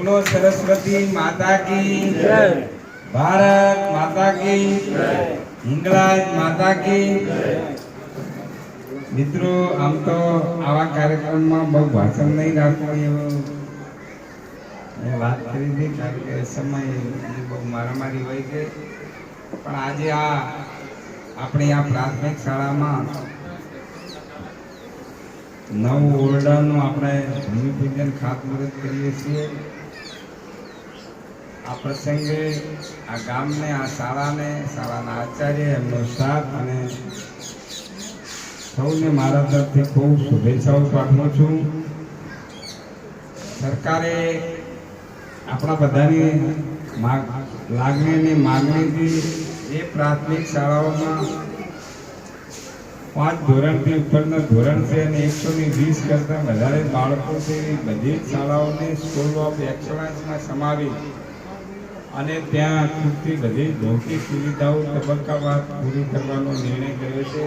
बोलो सरस्वती माता की जय, भारत माता की जय, हिंगलाज माता की जय। मित्रों आम तो आवा कार्यक्रम में बहु भाषण नहीं राखो बात करी थी कारण के समय बहु मारामारी हुई है पण आज अपनी आ प्राथमिक शाला में नव ओरडाનું આપણે ભૂમિપૂજન ખાતમુહૂર્ત કરીએ છીએ। આ પ્રસંગે આ ગામને આ શાળાને શાળાના આચાર્ય એમનો સાથ અને સૌને મારા તરફથી ખૂબ શુભેચ્છાઓ પાઠવું છું। સરકારે આપણા બધાની લાગણીની માગણીથી એ પ્રાથમિક શાળાઓમાં 5 ધોરણથી ઉપરના ધોરણ છે અને 120 કરતાં વધારે બાળકો છે એવી બધી જ શાળાઓને સ્કૂલ ઓફ એક્સલન્સમાં સમાવી અને ત્યાં ખૂટતી બધી ભૌતિક સુવિધાઓ તબક્કાવાર પૂરી કરવાનો નિર્ણય કર્યો છે।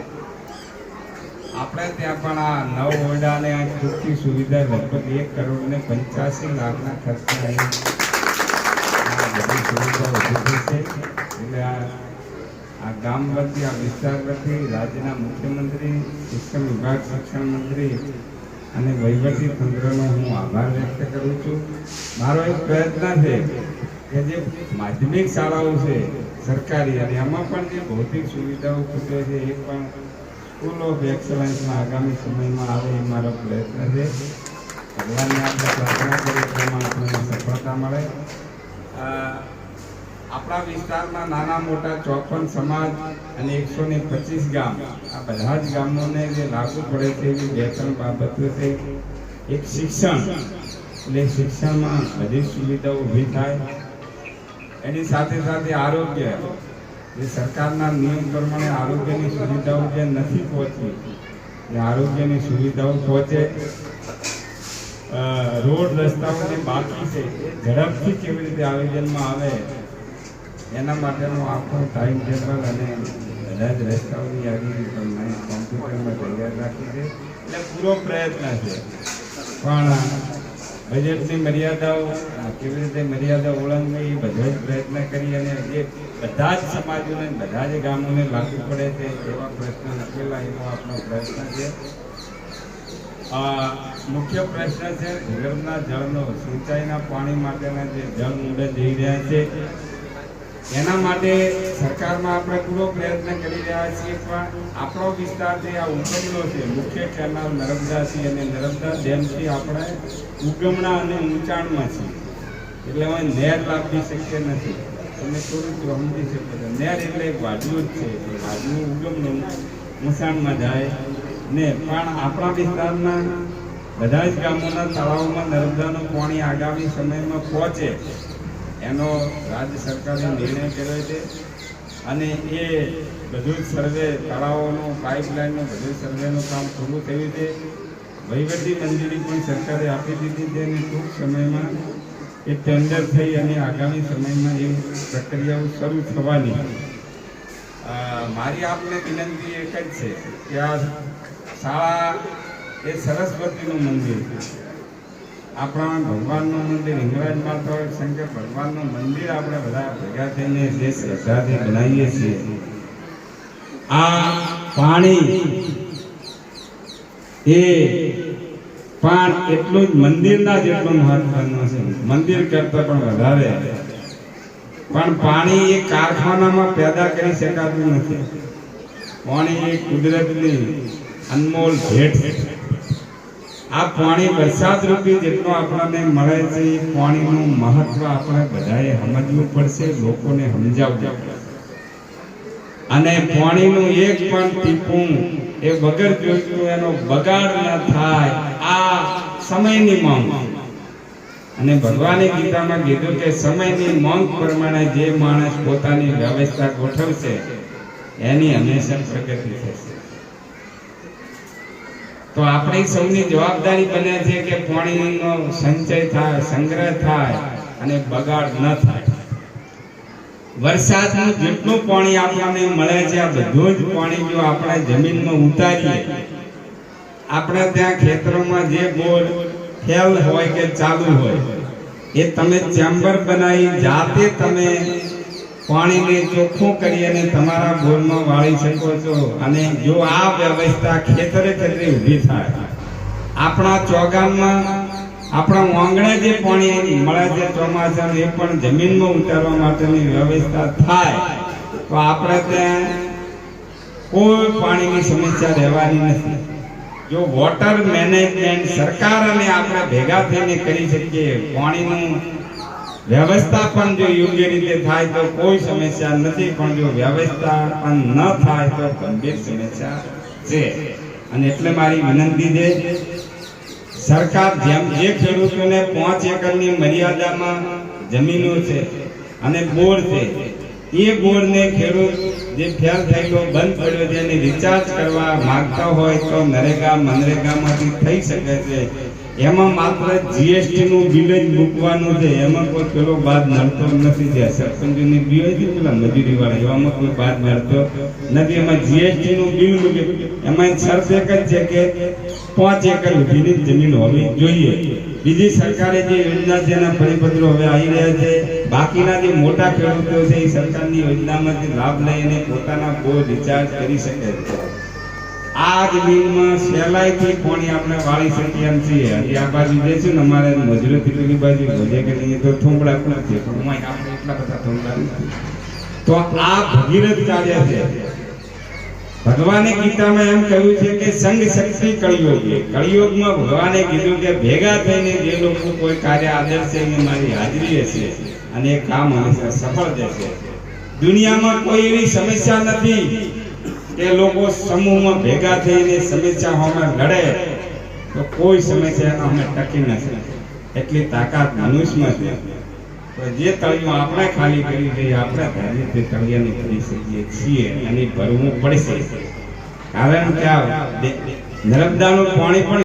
આપણે ત્યાં પણ આ નવ ઓરડાને આ ખૂટતી સુવિધા લગભગ 1,85,00,000ના ખર્ચે આ બધી સુવિધા ઊભી થઈ છે। એટલે આ ગામ વતી આ વિસ્તાર વતી રાજ્યના મુખ્યમંત્રી શિક્ષણ વિભાગ શિક્ષણ મંત્રી અને વહીવટી તંત્રનો હું આભાર વ્યક્ત કરું છું। મારો એક પ્રયત્ન છે કે જે માધ્યમિક શાળાઓ છે સરકારી અને એમાં પણ જે ભૌતિક સુવિધાઓ ખૂટે છે એ પણ સ્કૂલ ઓફ એક્સલન્સમાં આગામી સમયમાં આવે એ મારો પ્રયત્ન છે। ભગવાનને આપણે પ્રાર્થના કરીએ તેમાં આપણને સફળતા મળે। આપણા વિસ્તારમાં નાના મોટા 54 સમાજ અને 125 ગામ આ બધા જ ગામોને જે લાગુ પડે છે એવી 2-3 બાબતો છે। એક શિક્ષણ એટલે શિક્ષણમાં બધી સુવિધાઓ ઊભી થાય એની સાથે સાથે આરોગ્ય જે સરકારના નિયમ પ્રમાણે આરોગ્યની સુવિધાઓ જે નથી પહોંચી એ આરોગ્યની સુવિધાઓ પહોંચે। રોડ રસ્તાઓ જે બાકી છે એ ઝડપથી કેવી રીતે આયોજનમાં આવે એના માટેનો આખો ટાઈમ ટેબલ અને બધા જ રસ્તાઓની યાદી કોમ્પ્યુટરમાં તૈયાર રાખી છે। એટલે પૂરો પ્રયત્ન છે પણ બજેટની મર્યાદાઓ કેવી રીતે મર્યાદા ઓળંગવી એ બધો જ પ્રયત્ન કરી અને જે બધા જ સમાજોને બધા જ ગામોને લાગુ પડે છે એવા પ્રશ્નો ઉકેલા એવો આપણો પ્રયત્ન છે। મુખ્ય પ્રશ્ન છે ભૂગર્ભના જળનો સિંચાઈના પાણી માટેના જે જળ ઊંડે જઈ રહ્યા છે એના માટે સરકારમાં આપણે પૂરો પ્રયત્ન કરી રહ્યા છીએ પણ આપણો વિસ્તાર જે આ ઉપરનો છે મુખ્ય કેનાલ નર્મદાથી અને નર્મદા ડેમથી આપણે ઉગમણા અને ઊંચાણમાં છીએ એટલે હવે નહેર લાવવી શક્ય નથી। તમે થોડુંક સમજી શકો છો નહેર એટલે એક વાડલું જ છે વાડલું ઉગમનું ઊંચાણમાં જાય ને પણ આપણા વિસ્તારના બધા જ ગામોના તળાવોમાં નર્મદાનું પાણી આગામી સમયમાં પહોંચે એનો રાજ્ય સરકારે નિર્ણય કર્યો છે અને એ બધું જ સર્વે તળાવોનું પાઇપલાઇનનું બધું સર્વેનું કામ પૂરું થયું છે। વહીવટી મંજૂરી પણ સરકારે આપી દીધી છે અને ટૂંક સમયમાં એ ટેન્ડર થઈ અને આગામી સમયમાં એ પ્રક્રિયાઓ શરૂ થવાની। મારી આપને વિનંતી એક જ છે કે આ શાળા એ સરસ્વતીનું મંદિર છે આપણા ભગવાનનું મંદિર હિંગળાજ માતા શંકર ભગવાનનું મંદિર આપણે બધા ભેગા થઈને જે શ્રદ્ધાથી બનાવીએ છીએ આ પાણી એ પણ એટલું જ મંદિરના જેટલું મહત્વનું છે મંદિર કરતા પણ વધારે પણ પાણી એ કારખાનામાં પેદા કરી શકાતું નથી। પાણી એ કુદરતની અનમોલ ભેટ છે। આ પાણી વરસાદ રૂપી જેટલો આપણને મળે છે એ પાણીનું મહત્વ આપણે બધાએ સમજવું પડશે લોકોને સમજાવવું પડશે અને પાણીનું એક પણ ટીપું એ વગર જોઈતું એનો બગાડ ન થાય આ સમયની માંગ અને ભગવાને ગીતામાં કીધું કે સમયની માંગ પ્રમાણે જે માણસ પોતાની વ્યવસ્થા ગોઠવશે એની હંમેશા પ્રગતિ થશે। તો આપણી સૌની જવાબદારી બને છે કે પાણીનો સંચય થાય સંગ્રહ થાય અને બગાડ ન થાય। વરસાદનું જેટલું પાણી આપણને મળે છે આ બધું જ પાણી જો આપણે જમીનમાં ઉતારીએ આપણે ત્યાં ખેતરોમાં જે બોર ફેલ હોય કે ચાલુ હોય એ તમે ચેમ્બર બનાવી જાતે તમે પાણીને ચોખ્ખું કરી અને તમારા બોરમાં વાળી શકો છો. અને જો આ વ્યવસ્થા ખેતરે ખેતરે ઊભી થાય, આપણા ચોગાનમાં આપણા આંગણે જે પાણી મળે છે ચોમાસાનું એ પણ જમીનમાં ઉતારવા માટેની વ્યવસ્થા થાય તો આપણે ત્યાં કોઈ પાણીની સમસ્યા રહેવાની નથી. જો વોટર મેનેજમેન્ટ સરકાર અને આપણે ભેગા થઈને કરી શકીએ, પાણીનું વ્યવસ્થા પણ જો યોગ્ય રીતે થાય તો કોઈ સમસ્યા નથી, પણ જો વ્યવસ્થા પણ ન થાય તો ગંભીર સમસ્યા છે. અને એટલે મારી વિનંતી છે, સરકાર જેમ જે ખેડૂતોને 5 એકરની મર્યાદામાં જમીનો છે અને બોર છે, એ બોરને ખેડૂત જે ફેલ થયેલો બંધ પડ્યો છે એને રિચાર્જ કરવા માંગતા હોય તો નરેગા મનરેગામાંથી થઈ શકે છે. એમાં માત્ર જીએસટી નું બિલ જ મૂકવાનું છે, એમાં કોઈ પેલો બાદ મળતો નથી. જે સરપંચની બી હોય છે પેલા મજૂરી વાળા, એવામાં કોઈ બાદ મળતો નથી. એમાં જીએસટી નું બિલ મૂકે, એમાં શરત એક જ છે કે 5 એકર સુધીની જમીન હોવી જોઈએ. બીજી સરકારે જે યોજના છે એના પરિપત્રો હવે આવી રહ્યા છે. બાકીના જે મોટા ખેડૂતો છે એ સરકારની યોજનામાંથી લાભ લઈને પોતાના બોર રિચાર્જ કરી શકે છે. આ જમીનમાં સહેલાઈથી પાણી આપણે વાળી શકીએ એમ છીએ. હજી આ બાજુ જે છે ને અમારે મજૂરોથી પેલી બાજુ વધે કે નહીં તો થોંભડા પણ છે, પણ આપણે એટલા બધા થોંભડા નથી. તો આ ભગીરથ કાર્ય છે. ભગવાને ગીતામાં એમ કહ્યું છે કે સંઘ શક્તિ કળિયોગી. કળિયોગમાં ભગવાને કીધું કે ભેગા થઈને જે લોકો કોઈ કાર્ય આદર્શે એ મારી હાજરી હશે અને એ કામ હંમેશા સફળ જશે. દુનિયામાં કોઈ એવી સમસ્યા નથી કે લોકો સમૂહમાં ભેગા થઈને સમસ્યા સામે લડે તો કોઈ સમસ્યા અમે ટકી નથી. એટલી તાકાત મનુષ્યમાં છે. તો જે તળિયું આપણે ખાલી કરી છે આપણે ધારી તે તળિયાને કરી શકીએ છીએ અને ભરવું પડશે. કારણ કે નર્મદાનું પાણી પણ